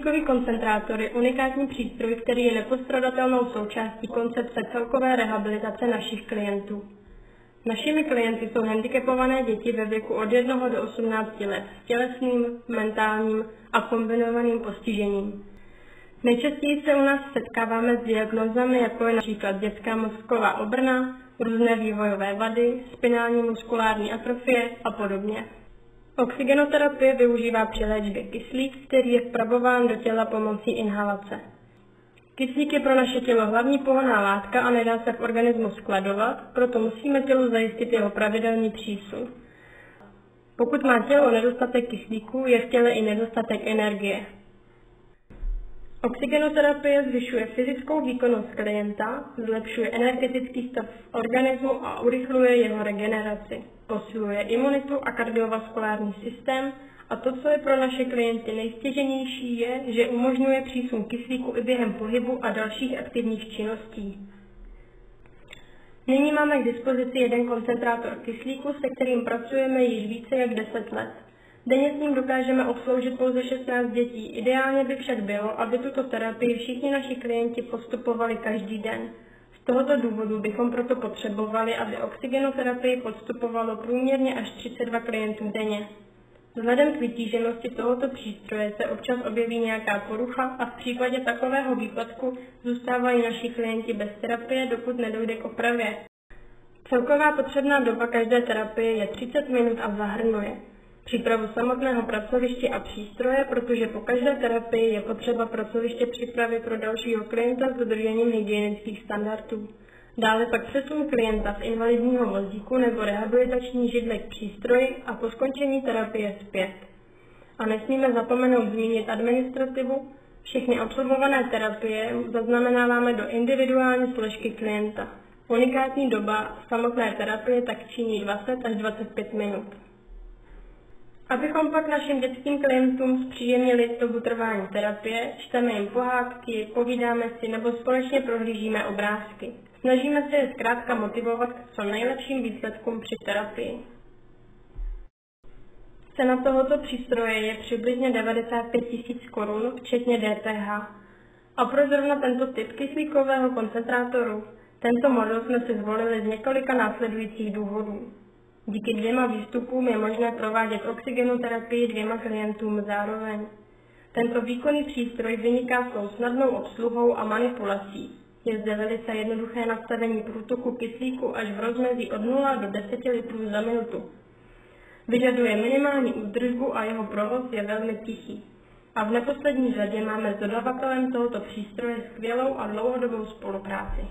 Kyslíkový koncentrátor je unikátní přístroj, který je nepostradatelnou součástí koncepce celkové rehabilitace našich klientů. Našimi klienty jsou handicapované děti ve věku od 1 do 18 let s tělesným, mentálním a kombinovaným postižením. Nejčastěji se u nás setkáváme s diagnózami, jako je například dětská mozková obrna, různé vývojové vady, spinální muskulární atrofie a podobně. Oxygenoterapie využívá při léčbě kyslík, který je vpravován do těla pomocí inhalace. Kyslík je pro naše tělo hlavní pohonná látka a nedá se v organismu skladovat, proto musíme tělu zajistit jeho pravidelný přísun. Pokud má tělo nedostatek kyslíku, je v těle i nedostatek energie. Oxygenoterapie zvyšuje fyzickou výkonnost klienta, zlepšuje energetický stav organismu a urychluje jeho regeneraci. Posiluje imunitu a kardiovaskulární systém a to, co je pro naše klienty nejstěžejnější, je, že umožňuje přísun kyslíku i během pohybu a dalších aktivních činností. Nyní máme k dispozici jeden koncentrátor kyslíku, se kterým pracujeme již více jak 10 let. Denně s ním dokážeme obsloužit pouze 16 dětí. Ideálně by však bylo, aby tuto terapii všichni naši klienti postupovali každý den. Z tohoto důvodu bychom proto potřebovali, aby oxygenoterapii podstupovalo průměrně až 32 klientů denně. Vzhledem k vytíženosti tohoto přístroje se občas objeví nějaká porucha a v případě takového výpadku zůstávají naši klienti bez terapie, dokud nedojde k opravě. Celková potřebná doba každé terapie je 30 minut a zahrnuje přípravu samotného pracoviště a přístroje, protože po každé terapii je potřeba pracoviště připravit pro dalšího klienta s dodržením hygienických standardů. Dále pak přesun klienta z invalidního vozíku nebo rehabilitační židle k přístroji a po skončení terapie zpět. A nesmíme zapomenout zmínit administrativu. Všechny absolvované terapie zaznamenáváme do individuální složky klienta. Unikátní doba samotné terapie tak činí 20 až 25 minut. Abychom pak našim dětským klientům zpříjemnili dobu trvání terapie, čteme jim pohádky, povídáme si nebo společně prohlížíme obrázky. Snažíme se je zkrátka motivovat k co nejlepším výsledkům při terapii. Cena tohoto přístroje je přibližně 95 000 korun, včetně DPH. A pro zrovna tento typ kyslíkového koncentrátoru, tento model jsme si zvolili z několika následujících důvodů. Díky 2 výstupům je možné provádět oxygenoterapii 2 klientům zároveň. Tento výkonný přístroj vyniká svou snadnou obsluhou a manipulací. Je zde velice jednoduché nastavení průtoku kyslíku až v rozmezí od 0 do 10 litrů za minutu. Vyžaduje minimální údržbu a jeho provoz je velmi tichý. A v neposlední řadě máme s dodavatelem tohoto přístroje skvělou a dlouhodobou spolupráci.